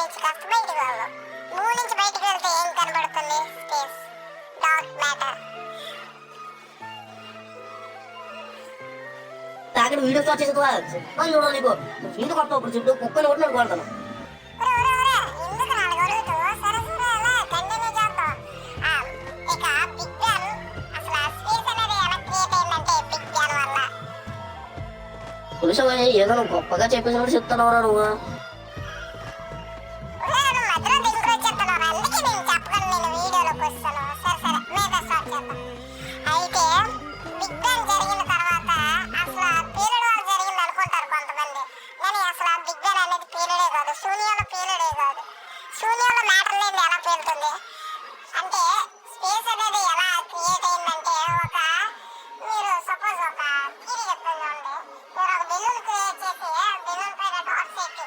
నుంచి కాస్త బయటికి వెళ్దాం. మూన్ నుంచి బయటికి వెళ్తే ఏం కనబడుతుంది? Space, dark matter. అక్కడ వీడియో కాల్ చేసేది వాళ్ళు చూడాలి. నీకు ఎందుకు వస్తావు ఇప్పుడు చుట్టూ కుక్కని కొట్టిన కొడతాను. ఎందుకు నాలుగు అడుగుతూ సరే సరే అలా కంటిన్యూ చేద్దాం. ఇక బిగ్ బ్యాంగ్, అసలు స్పేస్ అనేది ఎలా క్రియేట్ అయిందంటే బిగ్ బ్యాంగ్ వల్ల. పురుష ఏదో నువ్వు గొప్పగా చెప్పేసినప్పుడు చెప్తున్నావు నువ్వు. మధ్యలో దిగులు వచ్చేస్తున్నాను, అందుకే నేను చెప్పగలను, నేను వీడియోలోకి వస్తాను. సరే సరే మీద స్టార్ట్ చేద్దాం. అయితే బిగ్ బ్యాంగ్ జరిగిన తర్వాత అసలు పీరియడ్ వాళ్ళు జరిగింది అనుకుంటారు కొంతమంది, కానీ అసలు బిగ్ బ్యాంగ్ అనేది పీరియడే కాదు, శూన్యంలో పీరియడే కాదు. శూన్యంలో మ్యాటర్ లేని ఎలా పేలుతుంది అంటే స్పేస్ అనేది ఎలా క్రియేట్ అయిందంటే, ఒక మీరు సపోజ్ ఒక థియరీ చెప్తాను చూడండి. మీరు ఒక బెలూన్ క్రియేట్ చేసి బెలూన్ పైన డాట్స్ ఎక్కి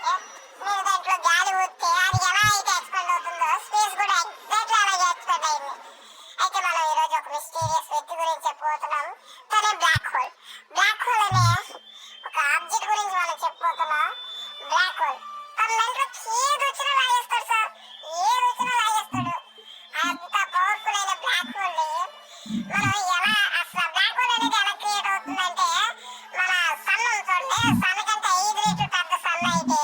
మీరు దాంట్లో గాలి ఊస్తే అది ఎలా అయితే ఎక్స్పెండ్ అవుతుందో స్పేస్ కూడా ఎగ్జాక్ట్లీ అలాగే ఎక్స్పెండ్ అయింది. అయితే మనం ఈరోజు ఒక మిస్టీరియస్ వ్యక్తి గురించి చెప్పబోతున్నాం, తనే బ్లాక్ హోల్. బ్లాక్ హోల్ అనే ఒక ఆబ్జెక్ట్ గురించి మనం చెప్పబోతున్నాం. బ్లాక్ హోల్ తన దాంట్లో ఏది వచ్చినా లాగేస్తాడు సార్, ఏది వచ్చినా లాగేస్తాడు. అంత పవర్ఫుల్ అయిన బ్లాక్ హోల్ ని మనం ఎలా, అసలు బ్లాక్ హోల్ అనేది ఎలా క్రియేట్ అవుతుందంటే, మన సన్ చూడండి, సన్ కంటే 5 రెట్లు పెద్ద సన్ అయితే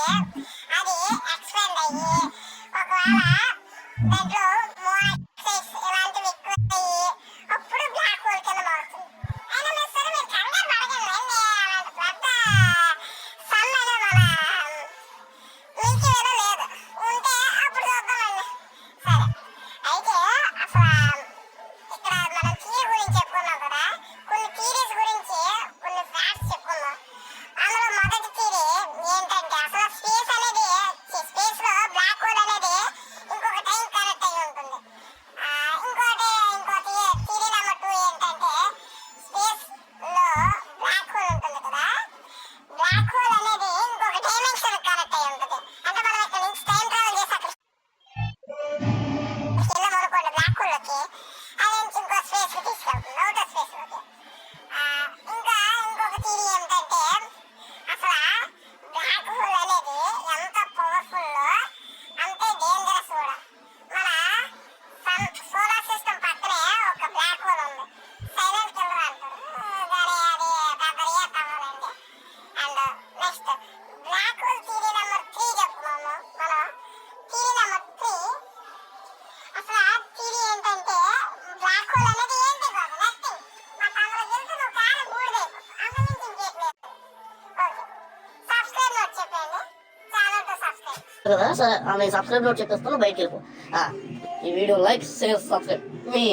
అది ఎక్స్పాండ్ అయ్యి ఒకవేళ దాంట్లో మోనాక్సైడ్స్ ఇలాంటివి ఎక్కువ అయ్యి అప్పుడు బ్లాక్ హోల్ కింద మారుతుంది. అయినా మీరు సరే మీరు కంగారు పడకండి, అలాంటి పెద్ద సన్ అనేది మన మిల్కీ వేలో లేదు, ఉంటే అప్పుడు చూద్దామండి. సరే అయితే అసలు ఇక్కడ మనం థియరీ గురించి చెప్పుకున్నాం కదా, కొన్ని థియరీస్ గురించి కొన్ని ఫ్యాక్ట్స్ చెప్పుకున్నాం. అందులో మొదటి థియరీ ఏంటంటే అసలు స్పేస్ అనేది, స్పేస్ లో బ్లాక్ హోల్ అనేది ఇంకొక టైం కనెక్ట్ అయి ఉంటుంది. ఇంకో థియరీ నెంబర్ 2 ఏంటంటే స్పేస్ లో బ్లాక్ హోల్ ఉంటుంది కదా, బ్లాక్ హోల్ అనేది ఇంకొక డైమెన్షన్ కనెక్ట్ అయి ఉంటుంది. అంటే మనం ఇక్కడ నుంచి టైం ట్రావెల్ చేసి అక్కడ వెళ్ళాం అనుకోండి బ్లాక్ హోల్ లోకి, అది నుంచి ఇంకో స్పేస్ కి తీసుకెళ్తుంది, అవుటర్ స్పేస్ లోకి. ఇంకా ఇంకొక థియరీ ఏమిటంటే అసలు బ్లాక్ హోల్ అనేది ఎంత పవర్ఫుల్ అంతే డేంజరస్ కూడా. మన సోలార్ సిస్టమ్ పక్కనే ఒక బ్లాక్ హోల్ ఉంది, సైలెంట్ కిల్లర్ అంటారు, కానీ అది పెద్ద రియాక్ట్ అవ్వాలండి. And next black hole theory number 3 చెప్పుకున్నాము మనం. థియరీ నెంబర్ 3 అసలు థియరీ ఏంటంటే బ్లాక్ హోల్ అనేది ఏంటి కాదు, నథింగ్, బట్ అందులో వెళ్తుంది ఒక ఆన బూడిదైపోతుంది, అంతకుమించి ఇంకేం లేదు. ఓకే, సబ్స్క్రైబ్ నోట్ చెప్పండి, ఛానల్ టు సబ్స్క్రైబ్ కదా సరే ఆమె సబ్స్క్రైబ్ నోట్ చెప్పేస్తాను, బయటకి వెళ్ళిపో. ఈ వీడియో లైక్ షేర్ సబ్స్క్రైబ్ మీ